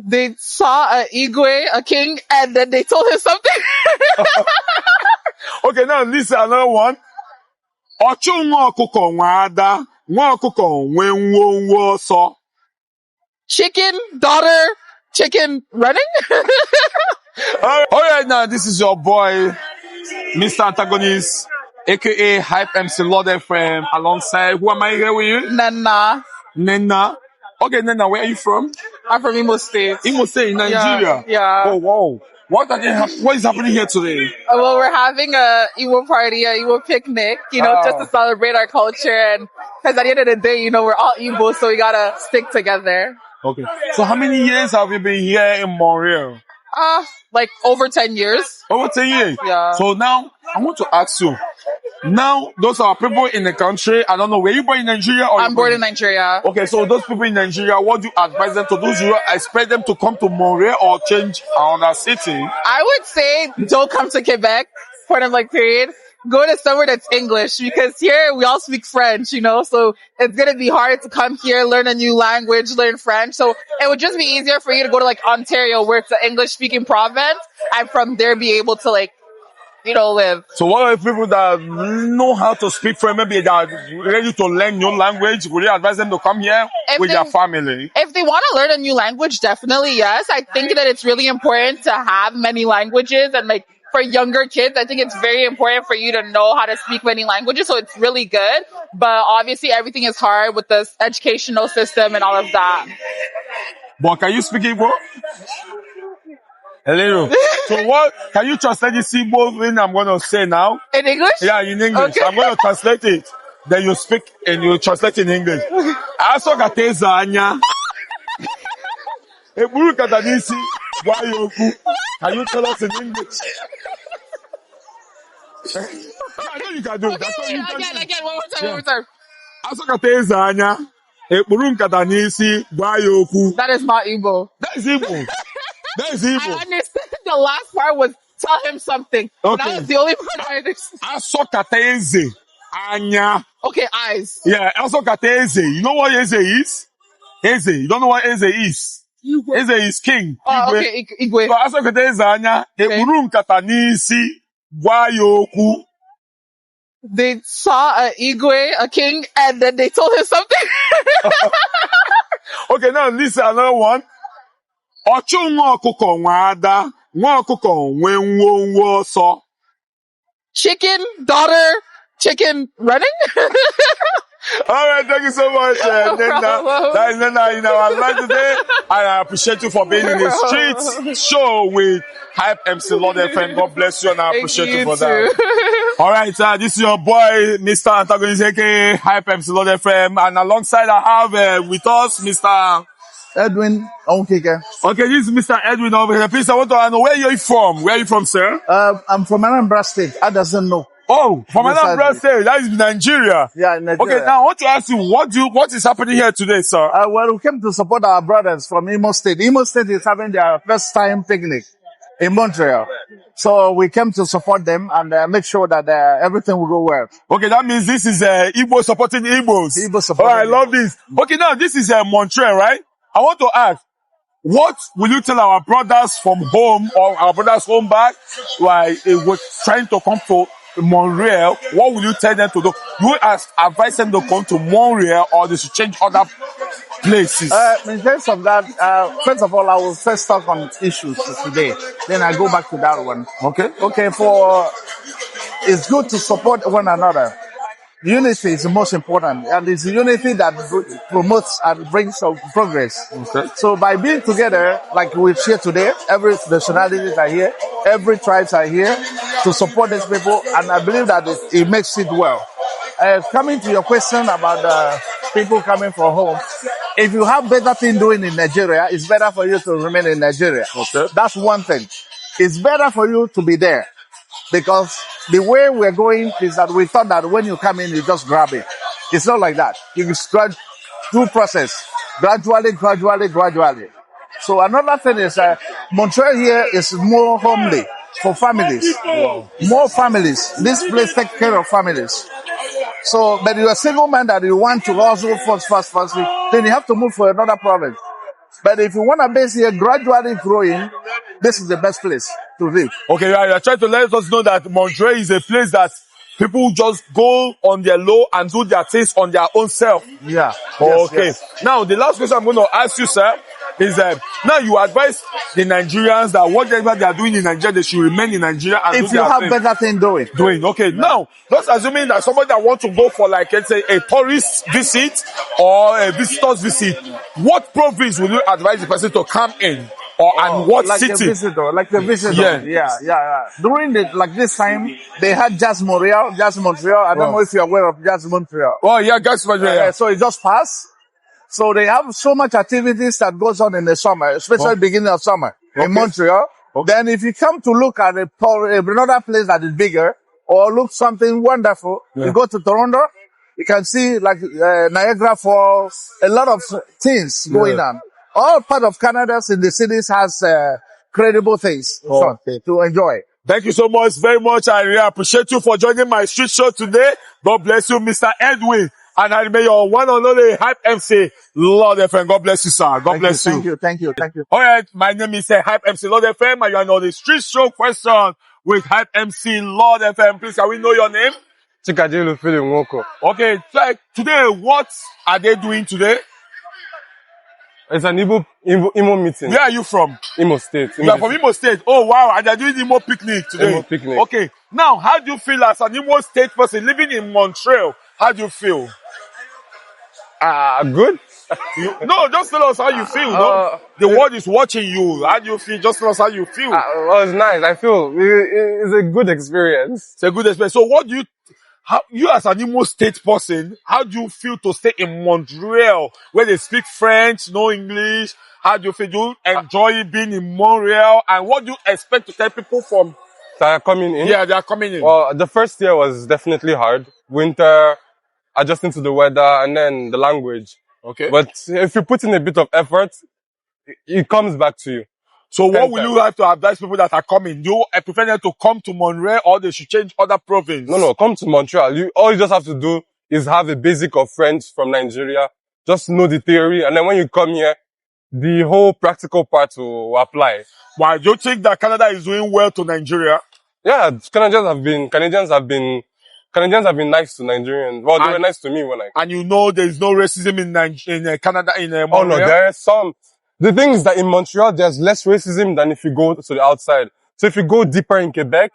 They saw a Igwe, a king, and then they told him something. Okay, now this is another one. Ọchụ nwa ọkụkọ nwe ada, nwa ọkụkọ nwe nwo ọsọ. Chicken, daughter, chicken running? All right, now this is your boy, Mr. Antagonist, aka Hype MC Lord FM, alongside, who am I here with you? Nana. Nena. Okay, Nena, where are you from? I'm from Imo State. Imo State, in Nigeria. Yeah. Oh, wow. What is happening here today? Well, we're having a Igbo party, a Igbo picnic, just to celebrate our culture. And because at the end of the day, we're all Igbo, so we gotta stick together. Okay. So how many years have you been here in Montreal? Like over 10 years. Over 10 years? Yeah. So now, I want to ask you, now, those are people in the country. I don't know, were you born in Nigeria? Or I'm born in Nigeria. Okay, so those people in Nigeria, what do you advise them to do? Do you expect them to come to Montreal or change another city? I would say don't come to Quebec, period. Go to somewhere that's English, because here we all speak French, so it's going to be hard to come here, learn a new language, learn French. So it would just be easier for you to go to like Ontario, where it's an English speaking province, and from there be able to live. So what are the people that know how to speak French, maybe they are ready to learn new language? Would you advise them to come here with their family? If they want to learn a new language, definitely yes. I think that it's really important to have many languages, and for younger kids, I think it's very important for you to know how to speak many languages. So it's really good. But obviously everything is hard with the educational system and all of that. But can you speak Igbo? Hello. So what, can you translate this Igbo thing I'm going to say now? In English? Yeah, in English. Okay. I'm going to translate it. Then you speak and you translate in English. Aso kateza anya. Eburu katanisi. Wayoku. Can you tell us in English? I know you can do it. That's what you can do. Again, one more time. Aso kateza anya. Eburu katanisi. Wayoku. That is not Igbo. That is Igbo. That is Igbo. I understand the last part was tell him something. Okay. That was the only part I understood. Aso kateze anya. Okay, eyes. Yeah, aso kateze. You know what Eze is? Eze. You don't know what Eze is? Eze is king. Oh, okay, Igwe. So aso kateze anya. Eburu nkata n'isi. Gwa ya okwu. They saw a Igwe, a king, and then they told him something. Okay, now this is another one. Ọchụ nwa ọkụkọ nwe ada, nwa ọkụkọ nwe nwo ọsọ. Chicken, daughter, chicken running? All right, thank you so much, Nena. That is Nena in our live today. I appreciate you for being in the streets show with Hype MC Lord FM. God bless you, and I appreciate you for that. All right, this is your boy, Mr. Antagonist, aka Hype MC Lord FM, and alongside I have with us Mr. Edwin Onkike. Okay, this is Mr. Edwin over here. Please, I want to know where you're from. Where are you from, sir? I'm from Anambra State. I doesn't know. Oh, from Anambra State. That is Nigeria. Yeah, Nigeria. Okay, now I want to ask you, what is happening here today, sir? Well, we came to support our brothers from Imo State. Imo State is having their first time picnic in Montreal. So we came to support them and make sure that everything will go well. Okay, that means this is Igbo supporting Igbos. Igbo supporting. Oh, I love this. Okay, now this is Montreal, right? I want to ask, what will you tell our brothers from home or our brothers home back, like we're trying to come to Montreal? What will you tell them to do? You advise them to come to Montreal, or they should change other places? In terms of that, first of all, I will first talk on issues today. Then I go back to that one. Okay. Okay, it's good to support one another. Unity is the most important, and it's unity that promotes and brings progress. Okay. So by being together, like we've shared today, every nationalities are here, every tribes are here to support these people, and I believe that it makes it well. Coming to your question about people coming from home, if you have better thing doing in Nigeria, it's better for you to remain in Nigeria. Okay. That's one thing. It's better for you to be there. Because the way we're going is that we thought that when you come in, you just grab it. It's not like that. You do process gradually. So another thing is Montreal here is more homely for families. More families. This place takes care of families. So, but you're a single man that you want to also first, then you have to move for another province. But if you want to base here gradually growing, this is the best place to live. Okay, you're trying to let us know that Montreal is a place that people just go on their low and do their things on their own self. Yeah. Okay. Yes. Now, the last question I'm going to ask you, sir, is now you advise the Nigerians that whatever they are doing in Nigeria, they should remain in Nigeria and If do you their have thing. better thing doing. Okay. Now, just assuming that somebody that wants to go for, like, let's say, a tourist visit or a visitor's visit, what province will you advise the person to come in? Or and what like city? Like the visitor. Yeah. During this time, they had Jazz Montreal. I don't know if you're aware of Jazz Montreal. Oh, yeah, Jazz Montreal. So it just passed. So they have so much activities that goes on in the summer, especially beginning of summer in Montreal. Then if you come to look at another place that is bigger or look something wonderful, you go to Toronto, you can see like Niagara Falls, a lot of things going on. All part of Canada in the cities has credible things to enjoy. Thank you so much, very much. I really appreciate you for joining my street show today. God bless you, Mr. Edwin. And I may your one and only Hype MC, Lord FM. God bless you, sir. God bless you. Thank you. All right, my name is Hype MC Lord FM, and you are on the street show question with Hype MC Lord FM. Please, can we know your name? Okay, so today, what are they doing today? It's an Imo meeting. Where are you from? Imo State. You are from Imo State. Oh, wow. And they're doing Imo picnic today. Imo picnic. Okay. Now, how do you feel as an Imo State person living in Montreal? How do you feel? Good. No, just tell us how you feel. The world is watching you. How do you feel? Just tell us how you feel. Well, it's nice. I feel it's a good experience. It's a good experience. So what do you as an Imo State person, how do you feel to stay in Montreal where they speak French, no English? How do you feel? Do you enjoy being in Montreal? And what do you expect to tell people from that are coming in? Yeah, they are coming in. Well, the first year was definitely hard. Winter, adjusting to the weather, and then the language. Okay. But if you put in a bit of effort, it comes back to you. So what will you have to advise people that are coming? Do you prefer them to come to Montreal or they should change other province? No, come to Montreal. All you just have to do is have a basic of French from Nigeria. Just know the theory. And then when you come here, the whole practical part will apply. Why do you think that Canada is doing well to Nigeria? Yeah, Canadians have been nice to Nigerians. Well, they were nice to me when I. And you know there is no racism in Canada, in Montreal? Oh no, there is some. The thing is that in Montreal, there's less racism than if you go to the outside. So if you go deeper in Quebec,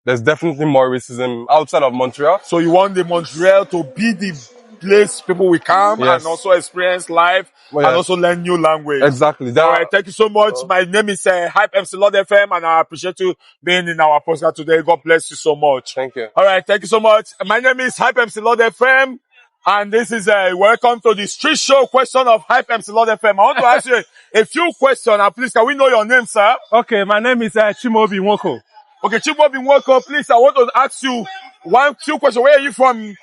there's definitely more racism outside of Montreal. So you want the Montreal to be the place people will come and also experience life and also learn new language. Exactly. All right, thank you so much. My name is Hype MC Lord FM, and I appreciate you being in our podcast today. God bless you so much. Thank you. All right, thank you so much. My name is Hype MC Lord FM, and this is welcome to the street show question of Hype MC Lord FM. I want to ask you a few questions, and please, can we know your name, sir? Okay, my name is Chimobi Nwoko. Okay, Chimobi Nwoko, please, I want to ask you few questions. Where are you from?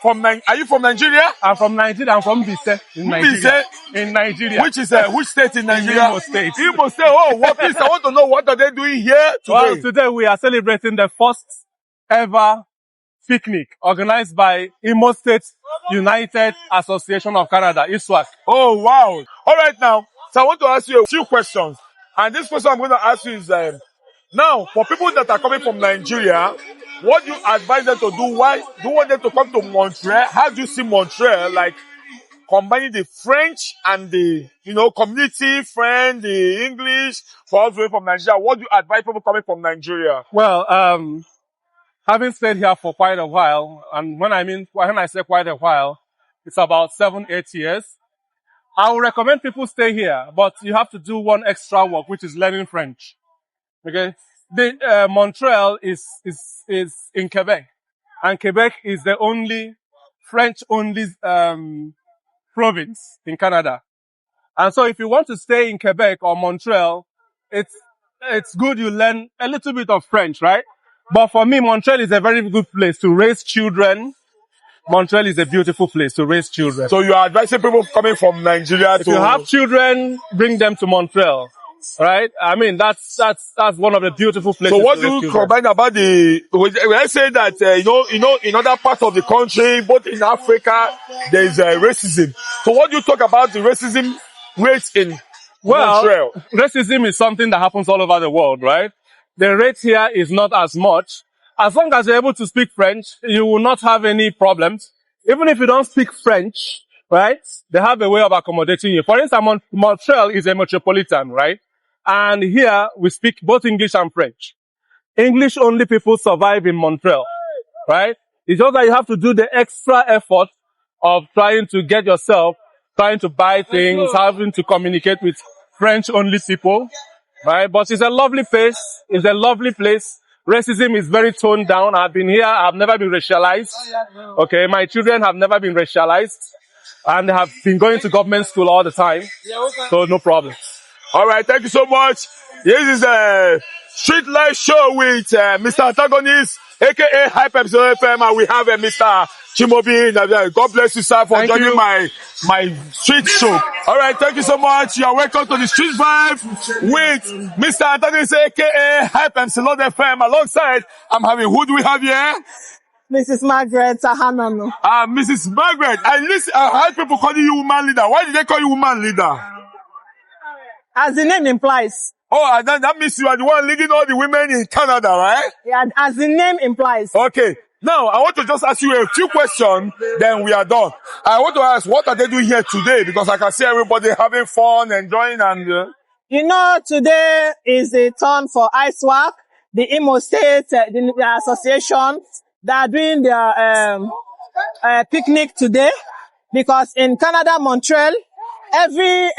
Are you from Nigeria? I'm from Nigeria. I'm from Bise in Nigeria. In Nigeria. Which state in Nigeria? Imo State. Imo State. Oh, please, I want to know what are they doing here today? Well, today we are celebrating the first ever picnic organized by Imo State United Association of Canada, ISWAC. Oh, wow. All right, now, so I want to ask you a few questions. And this question I'm going to ask you is, now, for people that are coming from Nigeria, what do you advise them to do? Why do you want them to come to Montreal? How do you see Montreal, like, combining the French and the, community, French, the English, for us from Nigeria? What do you advise people coming from Nigeria? Well, having stayed here for quite a while, and when I say quite a while, it's about 7-8 years. I would recommend people stay here, but you have to do one extra work, which is learning French. Okay? Montreal is in Quebec, and Quebec is the only French-only province in Canada. And so if you want to stay in Quebec or Montreal, it's good you learn a little bit of French, right? But for me, Montreal is a very good place to raise children. Montreal is a beautiful place to raise children. So you are advising people coming from Nigeria if you have children, bring them to Montreal. Right? I mean, that's one of the beautiful places. So what do you combine about when I say that, in other parts of the country, both in Africa, there is racism. So what do you talk about the racism rates in Well, Montreal? racism is something that happens all over the world, right? The rate here is not as much. As long as you're able to speak French, you will not have any problems. Even if you don't speak French, right? They have a way of accommodating you. For instance, Montreal is a metropolitan, right? And here we speak both English and French. English only people survive in Montreal, right? It's just that you have to do the extra effort of trying to get yourself, trying to buy things, having to communicate with French only people, right? But it's a lovely place. It's a lovely place. Racism is very toned down. I've been here. I've never been racialized. Okay. My children have never been racialized and they have been going to government school all the time. So no problem. All right, thank you so much. This is a street life show with Mr. Antagonist, aka Hype Episode FM, and we have Mr. Chimobi. God bless you, sir, for joining my street show. All right, thank you so much. You are welcome to the Street Vibe with Mr. Antagonist, aka Hype Episode FM. Alongside, I'm having, who do we have here? Mrs. Margaret Ahanano. Mrs. Margaret. I heard people calling you woman leader. Why did they call you woman leader? As the name implies. Oh, and that means you are the one leading all the women in Canada, right? Yeah, as the name implies. Okay. Now, I want to just ask you a few questions, then we are done. I want to ask, what are they doing here today? Because I can see everybody having fun, enjoying, and... You know, today is the turn for ISWAC, the Imo State, the association. They are doing their picnic today. Because in Canada, Montreal, every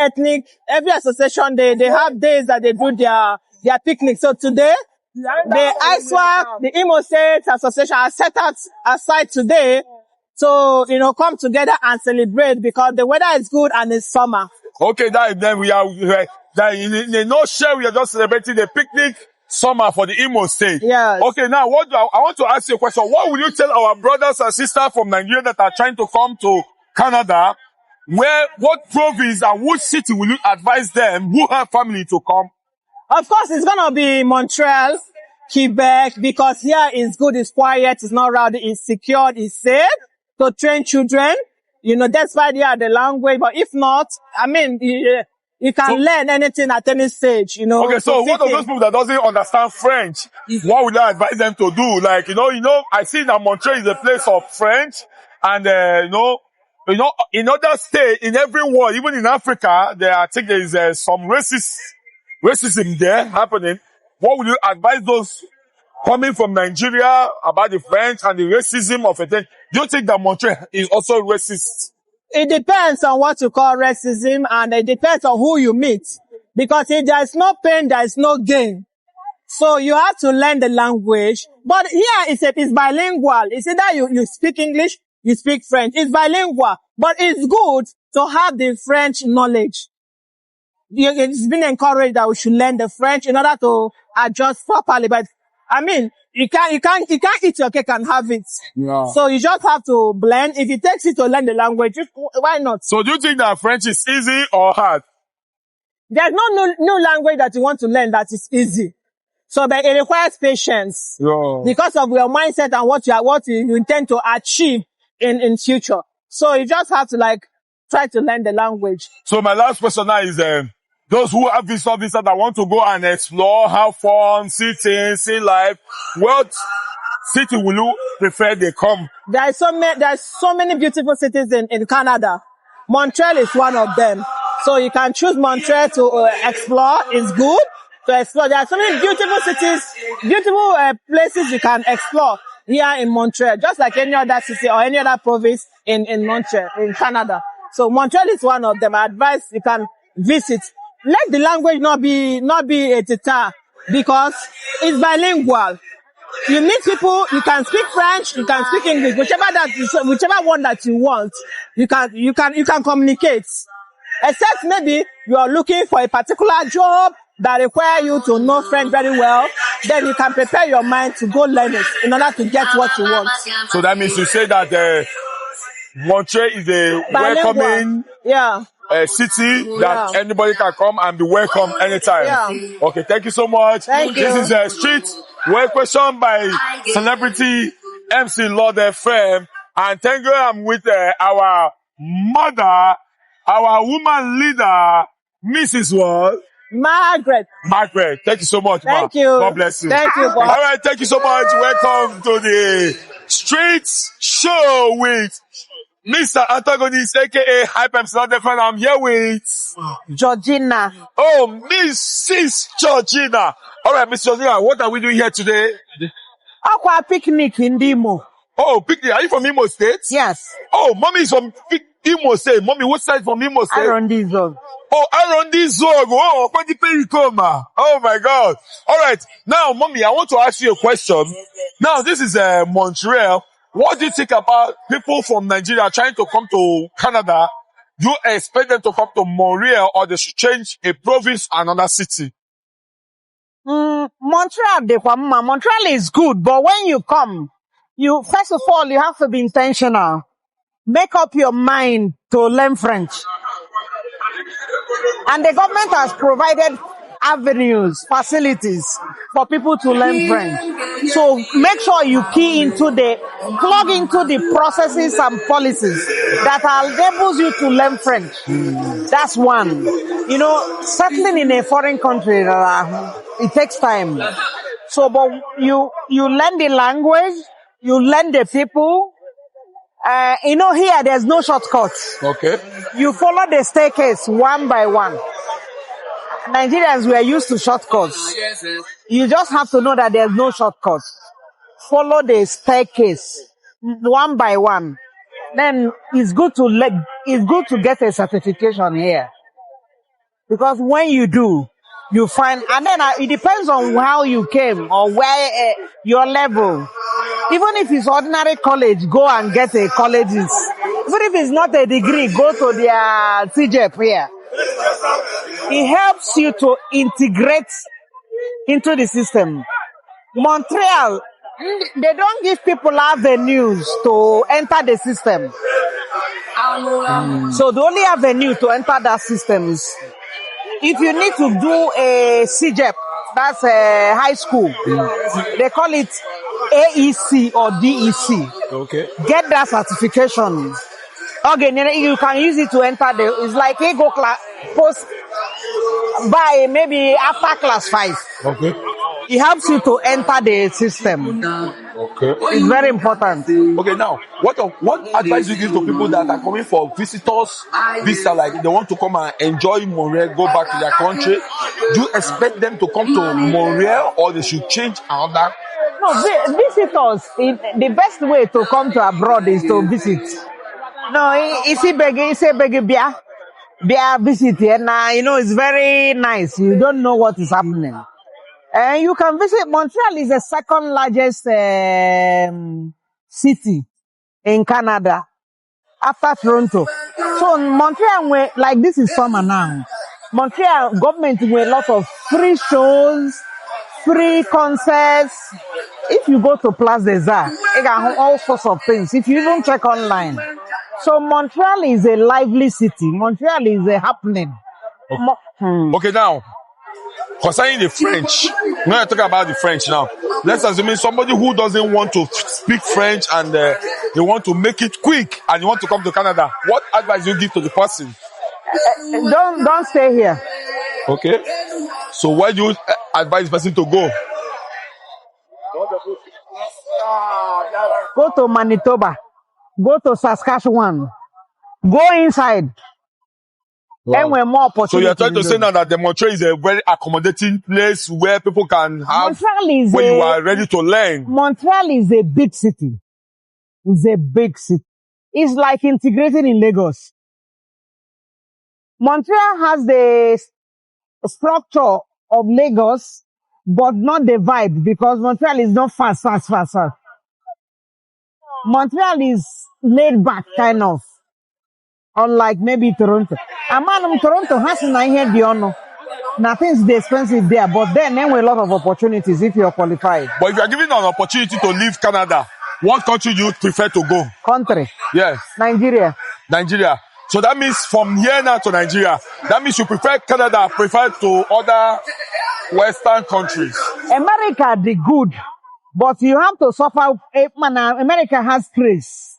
association, they have days that they do their picnic. So today, the ISWAC, the Imo State Association are set aside today to, come together and celebrate because the weather is good and it's summer. Okay, then we are, in a nutshell, we are just celebrating the picnic summer for the Imo State. Yes. Okay, now I want to ask you a question. What will you tell our brothers and sisters from Nigeria that are trying to come to Canada? What province and which city will you advise them who have family to come? Of course, it's gonna be Montreal, Quebec, because here is good, it's quiet, it's not rowdy, it's secured, it's safe to train children. That's why they are the language. But if not, you can learn anything at any stage, Okay, so what of those people that doesn't understand French, what would I advise them to do? Like, I see that Montreal is a place of French and, in other states, in every world, even in Africa, I think there is some racism there happening. What would you advise those coming from Nigeria about the French and the racism of it? Do you think that Montreal is also racist? It depends on what you call racism and it depends on who you meet. Because if there is no pain, there is no gain. So you have to learn the language. But here it's bilingual. It's either you speak English, you speak French. It's bilingual. But it's good to have the French knowledge. It's been encouraged that we should learn the French in order to adjust properly. But you can't eat your cake and have it. Yeah. So you just have to blend. If it takes you to learn the language, why not? So do you think that French is easy or hard? There's no language that you want to learn that is easy. So but it requires patience. Yeah. Because of your mindset and what you intend to achieve in future. So you just have to try to learn the language. So my last question now is, those who have visa that want to go and explore, have fun, see things, see life, what city will you prefer they come? There's so many beautiful cities in Canada. Montreal is one of them. So you can choose Montreal to explore. It's good to explore. There are so many beautiful cities, beautiful places you can explore here in Montreal, just like any other city or any other province in Montreal, in Canada. So Montreal is one of them. I advise you can visit. Let the language not be a deter because it's bilingual. You meet people, you can speak French, you can speak English, whichever one that you want, you can communicate. Except maybe you are looking for a particular job that require you to know French very well, then you can prepare your mind to go learn it in order to get what you want. So that means you say that Montreal is a welcoming city that anybody can come and be welcome anytime. Yeah. Okay, thank you so much. Thank you. This is a street well question by celebrity MC Lord FM. And thank you, I'm with our mother, our woman leader, Mrs. What? Margaret. Margaret. Thank you so much, ma. Thank you. God bless you. Thank you, All boss. right, thank you so much. Welcome to the Street Show with Mr. Antagonist, aka Hype MC Not Different. I'm here with Georgina. Mrs. Georgina. All right, Miss Georgina, what are we doing here today? Aqua picnic in Imo. Oh, picnic. Are you from Imo State? Yes. Oh, mommy is from Imo State. Mommy, what side from Imo State? Around this zone. Oh, around this zone. Oh, what the pay come? Oh my God. All right. Now, mommy, I want to ask you a question. Now, this is Montreal. What do you think about people from Nigeria trying to come to Canada? Do you expect them to come to Montreal, or they should change a province to another city? Montreal is good, but when you come, you first of all you have to be intentional. Make up your mind to learn French. And the government has provided avenues, facilities for people to learn French. So make sure you plug into the processes and policies that enables you to learn French. That's one. You know, settling in a foreign country, it takes time. So, but you learn the language, you learn the people. You know, here there's no shortcuts. Okay. You follow the staircase one by one. Nigerians were used to shortcuts. You just have to know that there's no shortcuts. Follow the staircase one by one. Then it's good to get a certification here. Because when you do, you find, and then it depends on how you came or where your level. Even if it's ordinary college, go and get a colleges. Even if it's not a degree, go to their CJEP here. It helps you to integrate into the system. Montreal, they don't give people avenues to enter the system. So the only avenue to enter that system is if you need to do a CJEP, that's a high school. They call it AEC or DEC. Okay. Get that certification. Okay, you can use it to enter it's like a go class post by maybe after class 5. Okay. It helps you to enter the system. Okay. It's very important. Okay, now, what advice do you give to people that are coming for visitors visa, like they want to come and enjoy Montreal, go back to their country? Do you expect them to come to Montreal, or they should change another? No, visitors, the best way to come to abroad is to visit. No, it's a big beer visit here. Now, you know, it's very nice. You don't know what is happening. And you can visit Montreal is the second largest city in Canada after Toronto. So Montreal, like this is summer now. Montreal government with a lot of free shows, free concerts. If you go to Place des Arts, you got all sorts of things. If you even check online. So Montreal is a lively city. Montreal is a happening. Okay, now, concerning the French, we're going to talk about the French now. Let's assume somebody who doesn't want to speak French and they want to make it quick and you want to come to Canada. What advice do you give to the person? Don't stay here. Okay. So why do you advise the person to go? Go to Manitoba. Go to Saskatchewan. Go inside. Wow. And we're more opportunities. So you're trying to say now that the Montreal is a very accommodating place where people can have when you are ready to learn. Montreal is a big city. It's a big city. It's like integrating in Lagos. Montreal has the structure of Lagos, but not the vibe, because Montreal is not fast. Montreal is laid back, kind of. Unlike maybe Toronto. Toronto has here the honor. Nothing's expensive there, but then there were a lot of opportunities if you're qualified. But if you're given an opportunity to leave Canada, what country do you prefer to go? Country. Yes. Nigeria. So that means from here now to Nigeria, that means you prefer Canada, prefer to other Western countries. America, the good, but you have to suffer. America has trace.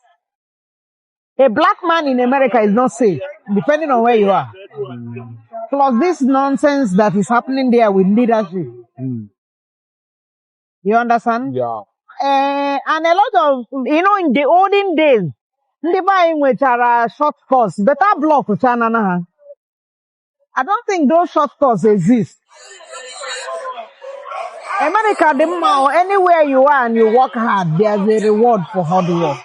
A black man in America is not safe, depending on where you are. plus this nonsense that is happening there with leadership. You understand? Yeah. And a lot of, in the olden days, ndị be anyị nwechara short course, better block chana na ha. I don't think those short courses exist. America, or anywhere you are and you work hard, there's a reward for hard work.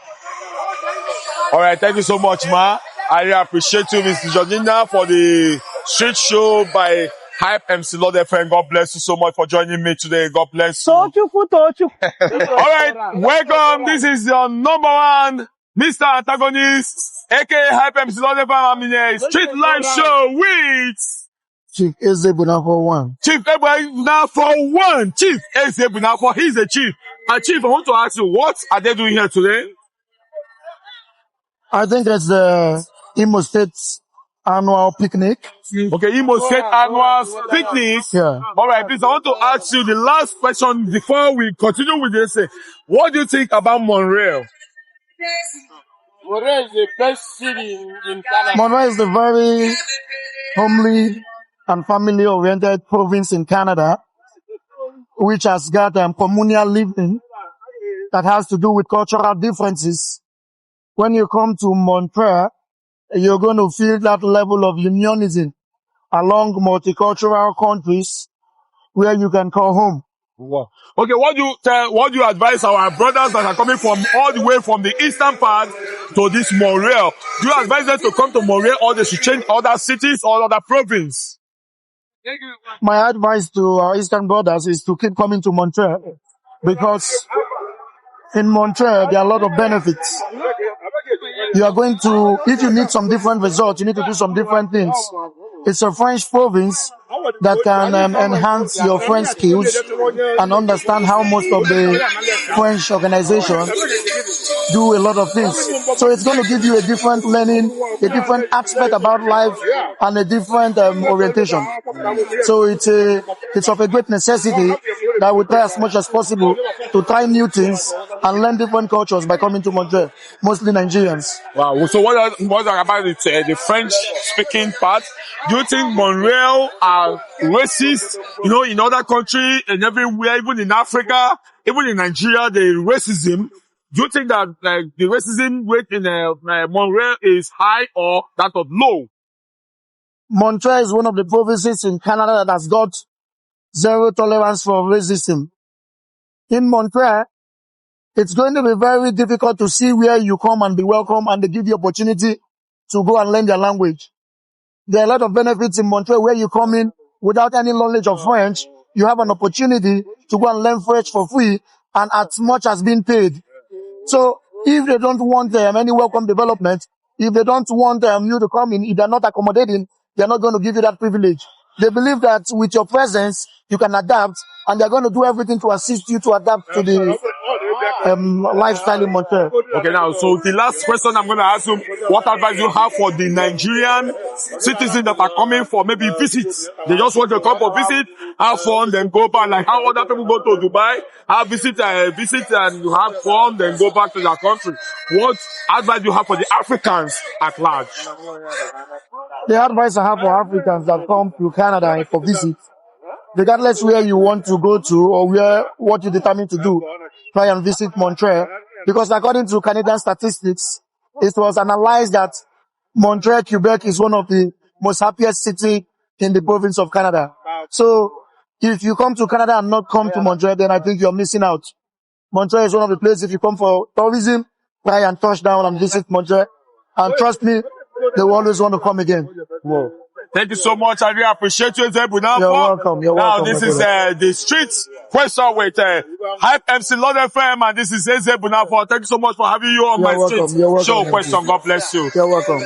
All right, thank you so much, Ma. I really appreciate you, Mr. Georgina, for the street show by Hype MC Lord FM. God bless you so much for joining me today. God bless you. All right, welcome. This is your number one Mr. Antagonist, aka Hype MC Lord FM. I'm in a street live show with Chief Ezebuna for one. Chief Ezebuna for one. Chief Ezebuna for he's a chief. Chief, I want to ask you, what are they doing here today? I think it's the Imo State annual picnic. Okay, Imo State annual picnic. Yeah. All right, please, I want to ask you the last question before we continue with this. What do you think about Montreal? Montreal is the best city in Canada. Montreal is the very homely and family-oriented province in Canada, which has got communal living that has to do with cultural differences. When you come to Montreal, you're going to feel that level of unionism along multicultural countries where you can call home. Wow. Okay, what do you advise our brothers that are coming from all the way from the eastern part to this Montreal? Do you advise them to come to Montreal, or they should change other cities or other province? My advice to our eastern brothers is to keep coming to Montreal, because in Montreal there are a lot of benefits. You are going to, if you need some different results, you need to do some different things. It's a French province that can enhance your French skills and understand how most of the French organizations do a lot of things. So it's going to give you a different learning, a different aspect about life, and a different orientation. So it's of a great necessity that we try as much as possible to try new things and learn different cultures by coming to Montreal, mostly Nigerians. Wow. So what about the French-speaking part? Do you think Montreal are racist? You know, in other countries and everywhere, even in Africa, even in Nigeria, the racism. Do you think that the racism rate in Montreal is high or that of low? Montreal is one of the provinces in Canada that has got zero tolerance for racism. In Montreal, it's going to be very difficult to see where you come and be welcome and they give you opportunity to go and learn their language. There are a lot of benefits in Montreal where you come in without any knowledge of French. You have an opportunity to go and learn French for free and as much as being paid. So if they don't want any welcome development, if they don't want you to come in, if they're not accommodating, they're not going to give you that privilege. They believe that with your presence, you can adapt, and they're going to do everything to assist you to adapt to the lifestyle in Montreal. Okay, now, so the last question I'm going to ask you, what advice do you have for the Nigerian citizens that are coming for maybe visits? They just want to come for visit, have fun, then go back, like how other people go to Dubai, have visit and you have fun, then go back to their country. What advice do you have for the Africans at large? The advice I have for Africans that come to Canada for visit, regardless where you want to go to or what you determine to do, try and visit Montreal, because according to Canadian statistics, it was analyzed that Montreal, Quebec is one of the most happiest cities in the province of Canada. So if you come to Canada and not come to Montreal, then I think you're missing out. Montreal is one of the places, if you come for tourism, try and touch down and visit Montreal. And trust me, they will always want to come again. Whoa. Thank you so much. I really appreciate you. You're welcome. You're welcome. Now, this is the streets question with Hype MC Lord FM, and this is Eze Bunafo. Thank you so much for having you on my street show question. God bless you. You're welcome.